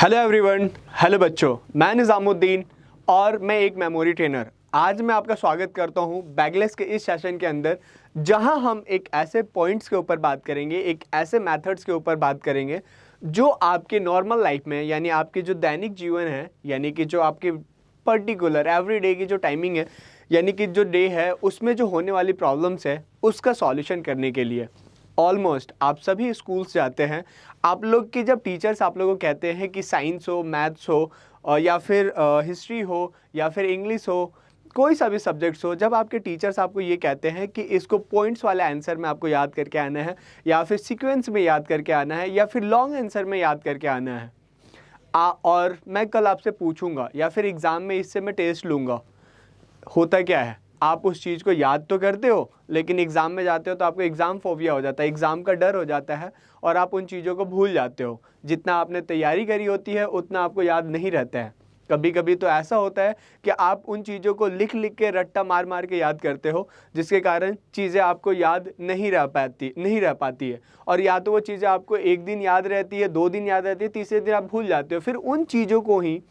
Hello everyone, hello बच्चों, मैं निज़ामुद्दीन और मैं एक मेमोरी ट्रेनर। आज मैं आपका स्वागत करता हूं बैगलेस के इस सेशन के अंदर, जहां हम एक ऐसे पॉइंट्स के ऊपर बात करेंगे, एक ऐसे मेथड्स के ऊपर बात करेंगे जो आपके नॉर्मल लाइफ में, यानी आपके जो दैनिक जीवन है, यानी कि जो आपके पर्टिकुलर एवरीडे की जो टाइमिंग है, यानी कि जो डे है, उसमें जो होने वाली प्रॉब्लम्स है उसका सॉल्यूशन करने के लिए। ऑलमोस्ट आप सभी स्कूल्स जाते हैं, आप लोग के जब टीचर्स आप लोगों को कहते हैं कि साइंस हो, मैथ्स हो या फिर हिस्ट्री हो या फिर इंग्लिश हो, कोई सा भी सब्जेक्ट्स हो, जब आपके टीचर्स आपको ये कहते हैं कि इसको पॉइंट्स वाले आंसर में आपको याद करके आना है, या फिर सीक्वेंस में याद करके आना है, या फिर लॉन्ग आंसर में याद करके आना है, और मैं कल आपसे पूछूंगा या फिर एग्ज़ाम में इससे मैं टेस्ट लूँगा, होता क्या है, आप उस चीज़ को याद तो करते हो लेकिन एग्ज़ाम में जाते हो तो आपको एग्ज़ाम फोबिया हो जाता है, एग्ज़ाम का डर हो जाता है और आप उन चीज़ों को भूल जाते हो। जितना आपने तैयारी करी होती है उतना आपको याद नहीं रहता है। कभी कभी तो ऐसा होता है कि आप उन चीज़ों को लिख लिख के रट्टा मार मार के याद करते हो, जिसके कारण चीज़ें आपको याद नहीं रह पाती है। और या तो वो चीज़ें आपको एक दिन याद रहती है, 2 दिन याद रहती है, तीसरे दिन आप भूल जाते हो। फिर उन चीज़ों को ही,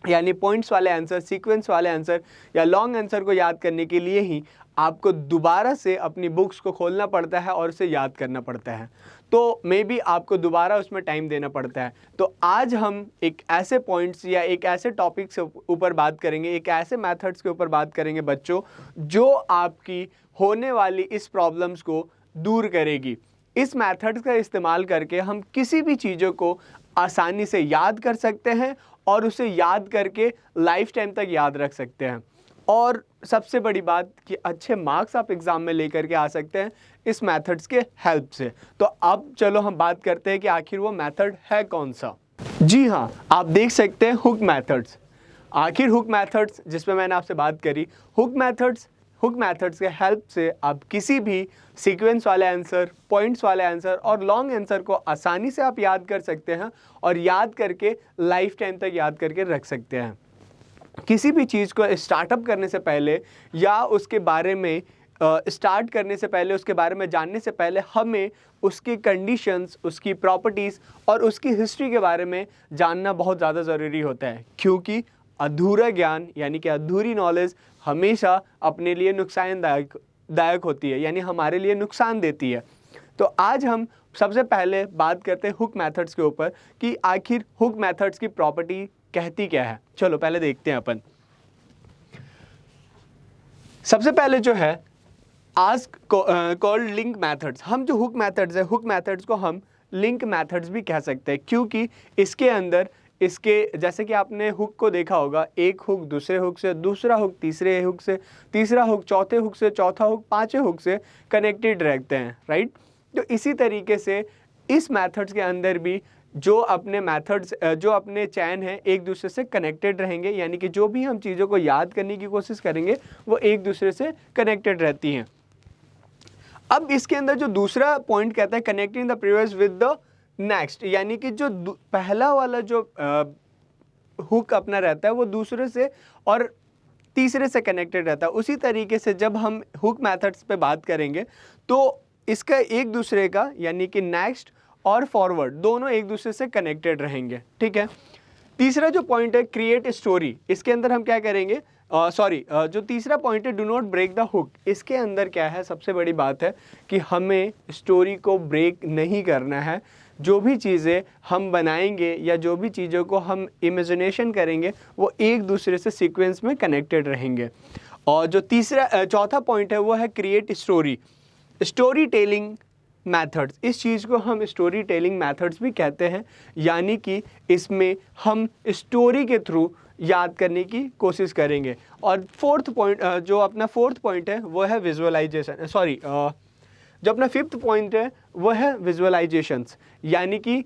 यानी पॉइंट्स वाले आंसर, सीक्वेंस वाले आंसर या लॉन्ग आंसर को याद करने के लिए ही आपको दोबारा से अपनी बुक्स को खोलना पड़ता है और उसे याद करना पड़ता है। तो मे बी आपको दोबारा उसमें टाइम देना पड़ता है। तो आज हम एक ऐसे पॉइंट्स या एक ऐसे टॉपिक से ऊपर बात करेंगे, एक ऐसे मेथड्स के ऊपर बात करेंगे बच्चों, जो आपकी होने वाली इस प्रॉब्लम्स को दूर करेगी। इस मेथड्स का इस्तेमाल करके हम किसी भी चीज़ों को आसानी से याद कर सकते हैं और उसे याद करके लाइफ टाइम तक याद रख सकते हैं। और सबसे बड़ी बात कि अच्छे मार्क्स आप एग्ज़ाम में लेकर के आ सकते हैं इस मेथड्स के हेल्प से। तो अब चलो हम बात करते हैं कि आखिर वो मेथड है कौन सा। जी हाँ, आप देख सकते हैं हुक मेथड्स। आखिर हुक मेथड्स जिसमें मैंने आपसे बात करी, हुक मेथड्स के हेल्प से आप किसी भी सीक्वेंस वाले आंसर, पॉइंट्स वाले आंसर और लॉन्ग आंसर को आसानी से आप याद कर सकते हैं और याद करके लाइफ टाइम तक याद करके रख सकते हैं। किसी भी चीज़ को स्टार्टअप करने से पहले या उसके बारे में स्टार्ट करने से पहले, उसके बारे में जानने से पहले हमें उसकी कंडीशंस, उसकी प्रॉपर्टीज़ और उसकी हिस्ट्री के बारे में जानना बहुत ज़्यादा ज़रूरी होता है, क्योंकि ज्ञान यानी कि अधूरी नॉलेज हमेशा अपने लिए नुकसानदायक होती है, यानी हमारे लिए नुकसान देती है। तो आज हम सबसे पहले बात करते हैं हुक मेथड्स के ऊपर कि आखिर हुक मेथड्स की प्रॉपर्टी कहती क्या है। चलो पहले देखते हैं अपन। सबसे पहले जो है आस्क कॉल्ड लिंक मेथड्स। हम जो हुक मेथड्स है, हुक मेथड्स को हम लिंक मेथड्स भी कह सकते हैं, क्योंकि इसके अंदर जैसे कि आपने हुक को देखा होगा, एक हुक दूसरे हुक से, दूसरा हुक तीसरे हुक से, तीसरा हुक चौथे हुक से, चौथा हुक पांचवें हुक से कनेक्टेड रहते हैं, राइट। तो इसी तरीके से इस मेथड्स के अंदर भी जो अपने चैन है एक दूसरे से कनेक्टेड रहेंगे, यानी कि जो भी हम चीज़ों को याद करने की कोशिश करेंगे वो एक दूसरे से कनेक्टेड रहती हैं। अब इसके अंदर जो दूसरा पॉइंट कहता है connecting the previous with the next, यानी कि जो पहला वाला जो हुक अपना रहता है वो दूसरे से और तीसरे से कनेक्टेड रहता है। उसी तरीके से जब हम हुक मेथड्स पे बात करेंगे तो इसका एक दूसरे का, यानी कि नेक्स्ट और फॉरवर्ड दोनों एक दूसरे से कनेक्टेड रहेंगे, ठीक है। तीसरा जो पॉइंट है क्रिएट स्टोरी, इसके अंदर हम क्या करेंगे, जो तीसरा पॉइंट है do not break the hook, इसके अंदर क्या है, सबसे बड़ी बात है कि हमें स्टोरी को ब्रेक नहीं करना है। जो भी चीज़ें हम बनाएंगे या जो भी चीज़ों को हम इमेजिनेशन करेंगे वो एक दूसरे से सीक्वेंस में कनेक्टेड रहेंगे। और जो चौथा पॉइंट है वो है क्रिएट स्टोरी टेलिंग मेथड्स। इस चीज़ को हम स्टोरी टेलिंग मेथड्स भी कहते हैं, यानी कि इसमें हम स्टोरी के थ्रू याद करने की कोशिश करेंगे। और जो अपना फोर्थ पॉइंट है वो है विजुअलाइजेशन, जो अपना फिफ्थ पॉइंट है वो है विजुअलाइजेशंस, यानी कि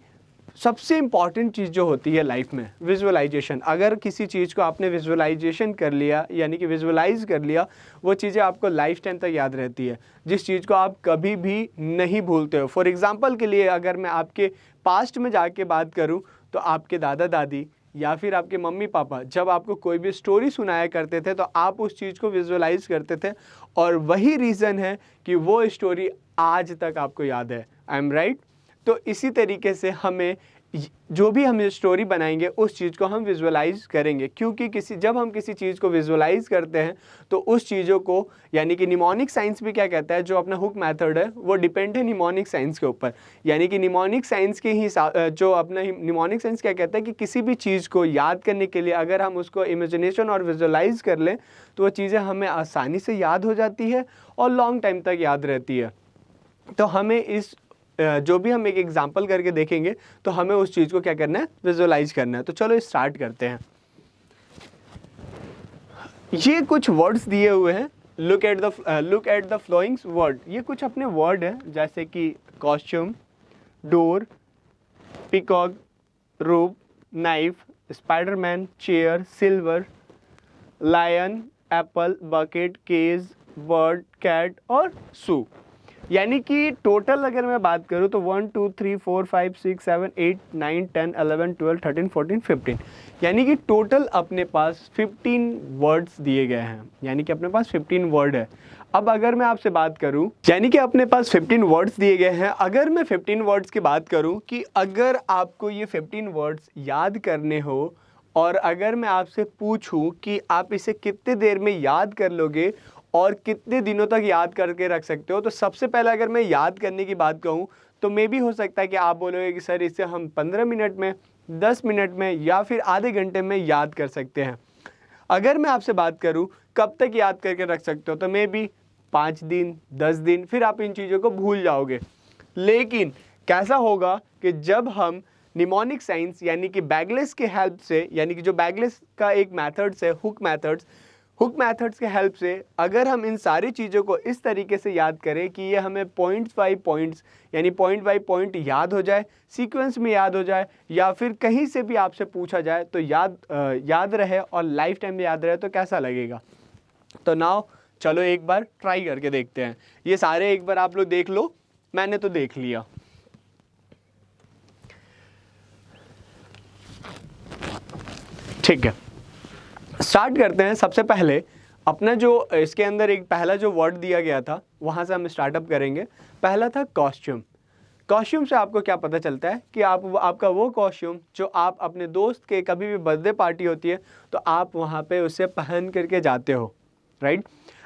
सबसे इम्पॉर्टेंट चीज़ जो होती है लाइफ में विजुअलाइजेशन। अगर किसी चीज़ को आपने विजुअलाइजेशन कर लिया, यानी कि विजुअलाइज कर लिया, वो चीज़ें आपको लाइफ टाइम तक याद रहती है, जिस चीज़ को आप कभी भी नहीं भूलते हो। फॉर एग्ज़ाम्पल के लिए अगर मैं आपके पास्ट में जाके बात करूँ तो आपके दादा दादी या फिर आपके मम्मी पापा जब आपको कोई भी स्टोरी सुनाया करते थे तो आप उस चीज़ को विजुअलाइज करते थे, और वही रीज़न है कि वो स्टोरी आज तक आपको याद है। I am right. तो इसी तरीके से हमें जो भी हम स्टोरी बनाएंगे उस चीज़ को हम विजुअलाइज करेंगे, क्योंकि जब हम किसी चीज़ को विजुअलाइज करते हैं तो उस चीज़ों को, यानी कि निमोनिक साइंस भी क्या कहता है, जो अपना हुक मेथड है वो डिपेंड है निमोनिक साइंस के ऊपर। यानी कि निमोनिक साइंस के ही जो अपना निमोनिक साइंस क्या कहता है कि किसी भी चीज़ को याद करने के लिए अगर हम उसको इमेजिनेशन और विजुअलाइज कर लें तो वो चीज़ें हमें आसानी से याद हो जाती है और लॉन्ग टाइम तक याद रहती है। तो हमें इस जो भी हम एक एग्जांपल करके देखेंगे तो हमें उस चीज़ को क्या करना है, विजुअलाइज करना है। तो चलो स्टार्ट करते हैं। ये कुछ वर्ड्स दिए हुए हैं, look at the following word. ये कुछ अपने वर्ड हैं जैसे कि costume, door, peacock, rope, knife, Spiderman, chair, silver, lion, apple, bucket, cage, bird, cat और सू। यानी कि टोटल अगर मैं बात करूँ तो 1 2 3 4 5 6 7 8 9 10 11 12 13 14 15, यानी कि टोटल अपने पास 15 वर्ड्स दिए गए हैं। यानी कि अपने पास 15 वर्ड है। अब अगर मैं आपसे बात करूं, यानी कि अपने पास 15 वर्ड्स दिए गए हैं। अगर मैं 15 वर्ड्स की बात करूं कि अगर आपको ये 15 वर्ड्स याद करने हो और अगर मैं आपसे पूछूं कि आप इसे कितने देर में याद कर लोगे और कितने दिनों तक याद करके रख सकते हो, तो सबसे पहले अगर मैं याद करने की बात कहूँ तो मे भी हो सकता है कि आप बोलोगे कि सर इसे हम 15 मिनट में, 10 मिनट में या फिर आधे घंटे में याद कर सकते हैं। अगर मैं आपसे बात करूँ कब तक याद करके रख सकते हो, तो मे भी 5 दिन, 10 दिन, फिर आप इन चीज़ों को भूल जाओगे। लेकिन कैसा होगा कि जब हम निमोनिक साइंस यानी कि बैगलेस के हेल्प से, यानी कि जो बैगलेस का एक मेथड्स है हुक मेथड्स के हेल्प से अगर हम इन सारी चीज़ों को इस तरीके से याद करें कि ये हमें पॉइंट्स बाई पॉइंट्स, यानी पॉइंट बाई पॉइंट याद हो जाए, सीक्वेंस में याद हो जाए, या फिर कहीं से भी आपसे पूछा जाए तो याद रहे और लाइफ टाइम में याद रहे, तो कैसा लगेगा। तो नाउ चलो एक बार ट्राई करके देखते हैं। ये सारे एक बार आप लोग देख लो, मैंने तो देख लिया। ठीक है, स्टार्ट करते हैं। सबसे पहले अपना जो इसके अंदर एक पहला जो वर्ड दिया गया था वहाँ से हम स्टार्टअप करेंगे। पहला था कॉस्ट्यूम। कॉस्ट्यूम से आपको क्या पता चलता है कि आपका वो कॉस्ट्यूम जो आप अपने दोस्त के कभी भी बर्थडे पार्टी होती है तो आप वहाँ पे उसे पहन करके जाते हो, राइट।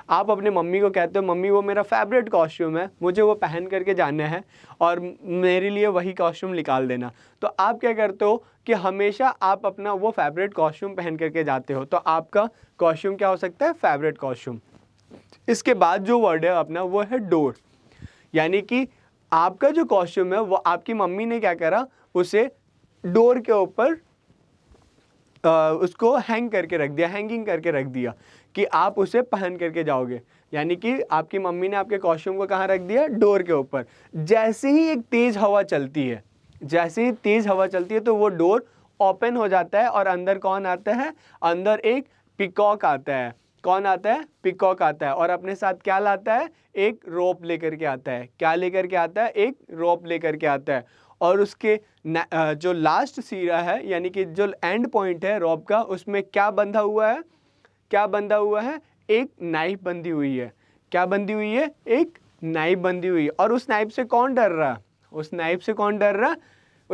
आप अपने मम्मी को कहते हो मम्मी वो मेरा फेवरेट कॉस्ट्यूम है, मुझे वो पहन करके जाना है और मेरे लिए वही कॉस्ट्यूम निकाल देना। तो आप क्या करते हो कि हमेशा आप अपना वो फेवरेट कॉस्ट्यूम पहन करके जाते हो। तो आपका कॉस्ट्यूम क्या हो सकता है, फेवरेट कॉस्ट्यूम। इसके बाद जो वर्ड है अपना वो है डोर। यानी कि आपका जो कॉस्ट्यूम है वो आपकी मम्मी ने क्या करा, उसे डोर के ऊपर उसको हैंगिंग करके रख दिया कि आप उसे पहन करके जाओगे। यानी कि आपकी मम्मी ने आपके कॉस्ट्यूम को कहाँ रख दिया, डोर के ऊपर। जैसे ही एक तेज़ हवा चलती है तो वो डोर ओपन हो जाता है और अंदर कौन आता है, अंदर एक पिकॉक आता है। कौन आता है, पिकॉक आता है। और अपने साथ क्या लाता है, एक रोप लेकर के आता है। क्या लेकर के आता है, एक रोप लेकर के आता है। और उसके जो लास्ट सिरा है, यानी कि जो एंड पॉइंट है रोप का, उसमें क्या बंधा हुआ है, एक नाइफ बंधी हुई है। क्या बंधी हुई है, एक नाइफ बंधी हुई है। और उस नाइफ से कौन डर रहा, उस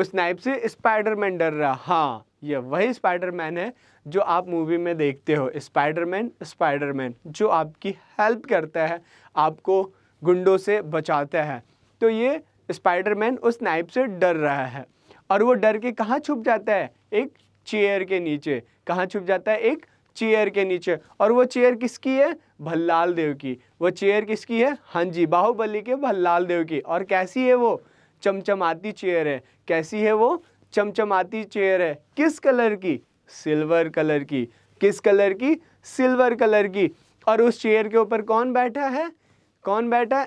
नाइफ से स्पाइडरमैन डर रहा। हाँ, ये वही स्पाइडरमैन है जो आप मूवी में देखते हो। स्पाइडरमैन जो आपकी हेल्प करता है, आपको गुंडों से बचाता है। तो ये स्पाइडरमैन उस नाइफ से डर रहा है और वो डर के कहाँ छुप जाता है, एक चेयर के नीचे। कहाँ छुप जाता है, एक चेयर के नीचे। और वो चेयर किसकी है, भल्लाल देव की। वो चेयर किसकी है, हाँ जी, बाहुबली के भल्लाल देव की। और कैसी है वो, चमचमाती चेयर है। कैसी है वो, चमचमाती चेयर है। किस कलर की, सिल्वर कलर की। किस कलर की, सिल्वर कलर की। और उस चेयर के ऊपर कौन बैठा है,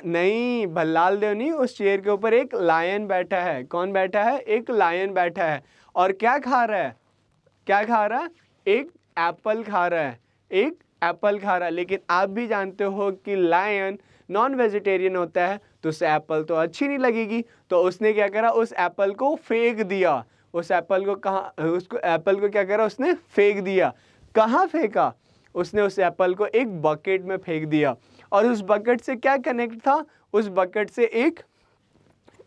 नहीं, भल्लाल देव नहीं, उस चेयर के ऊपर एक लायन बैठा है। कौन बैठा है, एक लायन बैठा है। और क्या खा रहा है, एक एप्पल खा रहा है। लेकिन आप भी जानते हो कि लायन नॉन वेजिटेरियन होता है, तो उसे एप्पल तो अच्छी नहीं लगेगी। तो उसने क्या करा, उस एप्पल को फेंक दिया। एप्पल को क्या करा, उसने फेंक दिया। कहाँ फेंका, उसने उस एप्पल को एक बकेट में फेंक दिया। और उस बकेट से क्या कनेक्ट था, उस बकेट से एक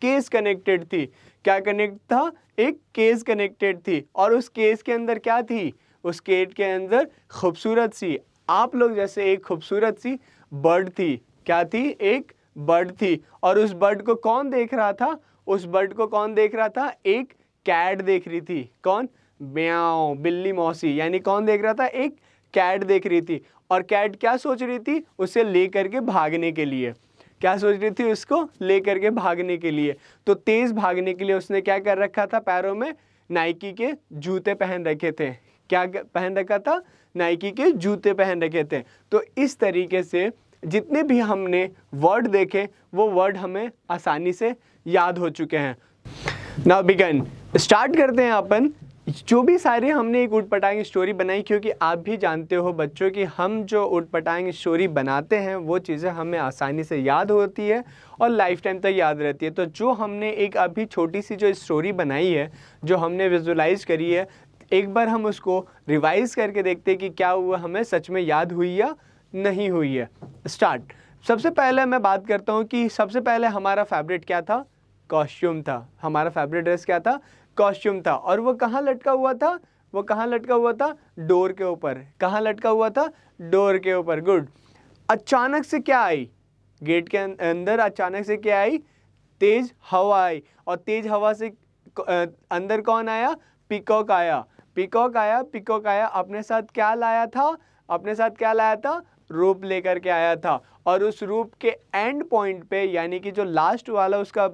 केस कनेक्टेड थी। क्या कनेक्ट था, एक केस कनेक्टेड थी, और उस केस के अंदर क्या थी, उस केस के अंदर खूबसूरत सी, आप लोग जैसे एक खूबसूरत सी बर्ड थी। क्या थी, एक बर्ड थी। और उस बर्ड को कौन देख रहा था, उस बर्ड को कौन देख रहा था, एक कैट देख रही थी। कौन, म्याऊं, बिल्ली मौसी, यानी कौन देख रहा था, एक कैट देख रही थी। और कैट क्या सोच रही थी, उसे लेकर के भागने के लिए, क्या सोच रही थी, उसको लेकर के भागने के लिए। तो तेज भागने के लिए उसने क्या कर रखा था, पैरों में नाइकी के जूते पहन रखे थे। क्या पहन रखा था, नाइकी के जूते पहन रखे थे। तो इस तरीके से जितने भी हमने वर्ड देखे वो वर्ड हमें आसानी से याद हो चुके हैं। नाउ बिगिन, स्टार्ट करते हैं अपन। जो भी सारे हमने एक ऊटपटांग स्टोरी बनाई, क्योंकि आप भी जानते हो बच्चों कि हम जो ऊटपटांग स्टोरी बनाते हैं वो चीज़ें हमें आसानी से याद होती है और लाइफ टाइम तक याद रहती है। तो जो हमने एक अभी छोटी सी जो स्टोरी बनाई है, जो हमने विजुलाइज करी है, एक बार हम उसको रिवाइज करके देखते हैं कि क्या हुआ, हमें सच में याद हुई या नहीं हुई है। स्टार्ट। सबसे पहले मैं बात करता हूँ कि सबसे पहले हमारा फेवरेट क्या था, कॉस्ट्यूम था। हमारा फेवरेट ड्रेस क्या था, कॉस्ट्यूम था। और वो कहाँ लटका हुआ था, वो कहाँ लटका हुआ था, डोर के ऊपर। कहाँ लटका हुआ था, डोर के ऊपर। गुड। अचानक से क्या आई, गेट के अंदर अचानक से क्या आई, तेज हवा आई। और तेज हवा से अंदर कौन आया, पीकॉक आया। पीकॉक आया, पीकॉक आया, अपने साथ क्या लाया था, अपने साथ क्या लाया था, रोप लेकर के आया था। और उस रोप के एंड पॉइंट पे, यानी कि जो लास्ट वाला उसका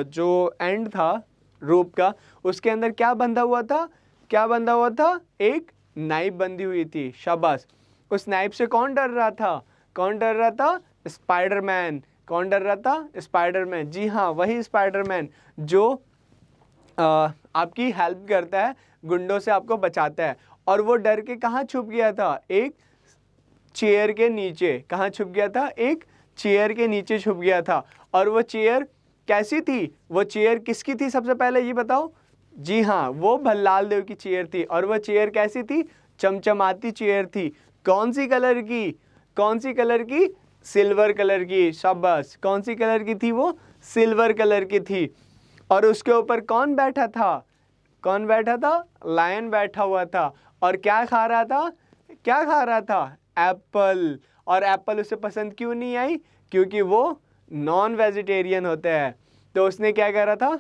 जो एंड था रोप का, उसके अंदर क्या बंधा हुआ था, क्या बंधा हुआ था, एक नाइफ बंधी हुई थी। शाबाश। उस नाइफ से कौन डर रहा था, कौन डर रहा था, स्पाइडरमैन। कौन डर रहा था, स्पाइडरमैन। जी हाँ, वही स्पाइडरमैन जो आपकी हेल्प करता है, गुंडों से आपको बचाता है। और वो डर के कहाँ छुप गया था, एक चेयर के नीचे। कहाँ छुप गया था, एक चेयर के नीचे छुप गया था। और वो चेयर कैसी थी, वो चेयर किसकी थी, सबसे पहले ये बताओ। जी हाँ, वो भल्लाल देव की चेयर थी। और वो चेयर कैसी थी, चमचमाती चेयर थी। कौन सी कलर की, कौन सी कलर की, सिल्वर कलर की। शाबाश। कौन सी कलर की थी वो, सिल्वर कलर की थी। और उसके ऊपर कौन बैठा था, कौन बैठा था, लायन बैठा हुआ था। और क्या खा रहा था, क्या खा रहा था, एप्पल। और एप्पल उसे पसंद क्यों नहीं आई, क्योंकि वो नॉन वेजिटेरियन होते हैं। तो उसने क्या करा था,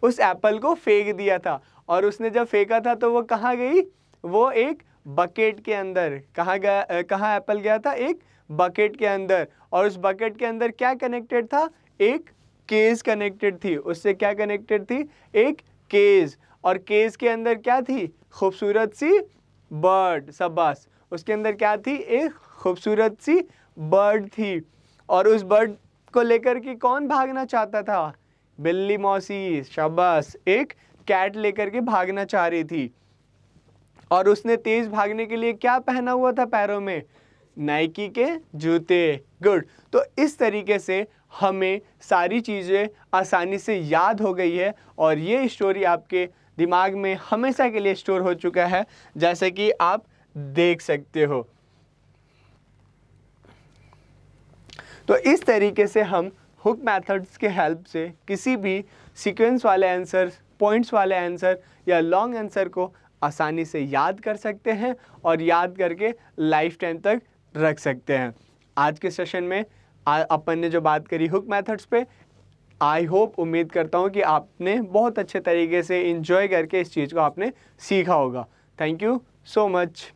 उस एप्पल को फेंक दिया था। और उसने जब फेंका था तो वो कहाँ गई, वो एक बकेट के अंदर। कहाँ गया, कहाँ एप्पल गया था, एक बकेट के अंदर। और उस बकेट के अंदर क्या कनेक्टेड था, एक केज कनेक्टेड थी। उससे क्या कनेक्टेड थी, एक केज। और केज के अंदर क्या थी, खूबसूरत सी बर्ड। शाबाश। उसके अंदर क्या थी, एक खूबसूरत सी बर्ड थी। और उस बर्ड को लेकर के कौन भागना चाहता था, बिल्ली मौसी। शाबाश। एक कैट लेकर के भागना चाह रही थी। और उसने तेज भागने के लिए क्या पहना हुआ था पैरों में, नाइकी के जूते। गुड। तो इस तरीके से हमें सारी चीज़ें आसानी से याद हो गई है। और ये स्टोरी आपके दिमाग में हमेशा के लिए स्टोर हो चुका है, जैसे कि आप देख सकते हो। तो इस तरीके से हम हुक मेथड्स के हेल्प से किसी भी सीक्वेंस वाले आंसर, पॉइंट्स वाले आंसर या लॉन्ग आंसर को आसानी से याद कर सकते हैं और याद करके लाइफ टाइम तक रख सकते हैं। आज के सेशन में अपन ने जो बात करी हुक मेथड्स पे, आई होप, उम्मीद करता हूँ कि आपने बहुत अच्छे तरीके से एंजॉय करके इस चीज़ को आपने सीखा होगा। Thank you so much.